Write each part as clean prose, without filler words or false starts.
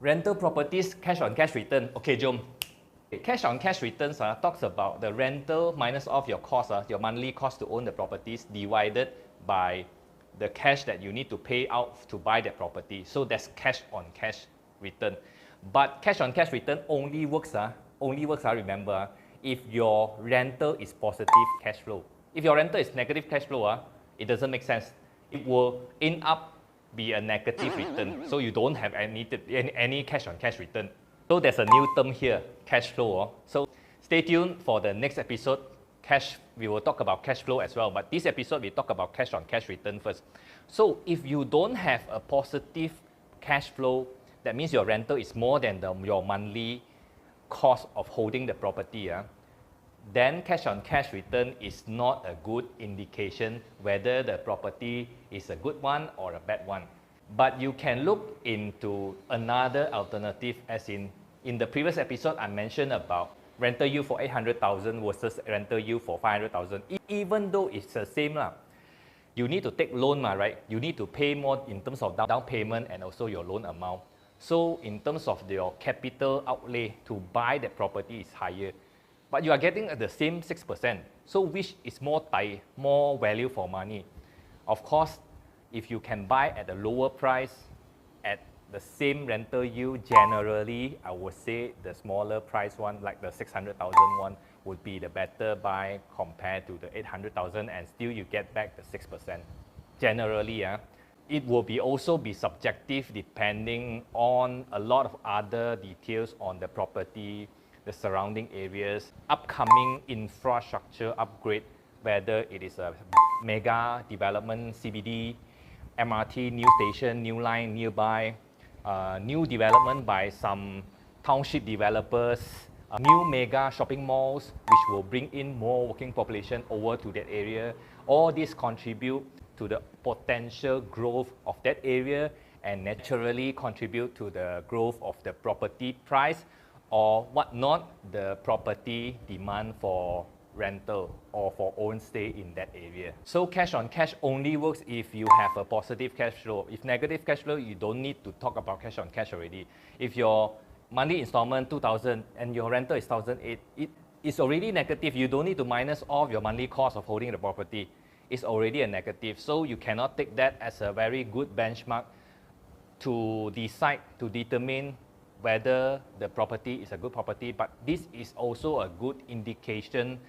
Rental properties, cash on cash return. Okay, jom. Cash on cash returns talks about the rental minus off your cost, your monthly cost to own the properties divided by the cash that you need to pay out to buy that property. So that's cash on cash return. But cash on cash return only works, remember, if your rental is positive cash flow. If your rental is negative cash flow, it doesn't make sense. It will end up be a negative return. So you don't have any cash on cash return. So there's a new term here, cash flow. So stay tuned for the next episode. We will talk about cash flow as well, but this episode we talk about cash on cash return first. So if you don't have a positive cash flow, that means your rental is more than your monthly cost of holding the property. Then cash on cash return is not a good indication whether the property is a good one or a bad one. But you can look into another alternative, as in the previous episode I mentioned about rental yield for 800,000 versus rental yield for 500,000. Even though it's the same, you need to take loan, right? You need to pay more in terms of down payment and also your loan amount. So in terms of your capital outlay to buy that property is higher. But you are getting the same 6%. So which is more value for money? Of course, if you can buy at a lower price at the same rental yield, generally, I would say the smaller price one, like the 600,000 one, would be the better buy compared to the 800,000, and still you get back the 6%. Generally, it will also be subjective depending on a lot of other details on the property, the surrounding areas, upcoming infrastructure upgrade, whether it is a mega development, CBD, MRT, new station, new line nearby, new development by some township developers, new mega shopping malls, which will bring in more working population over to that area. All this contribute to the potential growth of that area and naturally contribute to the growth of the property price, or whatnot, the property demand for rental or for own stay in that area. So cash on cash only works if you have a positive cash flow. If negative cash flow, you don't need to talk about cash on cash already. If your monthly installment 2,000 and your rental is 1,008, it's already negative. You don't need to minus off your monthly cost of holding the property. It's already a negative. So you cannot take that as a very good benchmark to decide, to determine whether the property is a good property, but this is also a good indication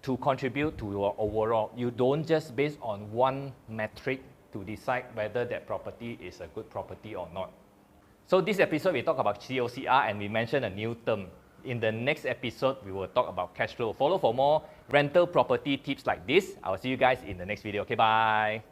to contribute to your overall. You don't just base on one metric to decide whether that property is a good property or not. So this episode we talk about COCR and we mentioned a new term. In the next episode, we will talk about cash flow. Follow for more rental property tips like this. I will see you guys in the next video. Okay, bye.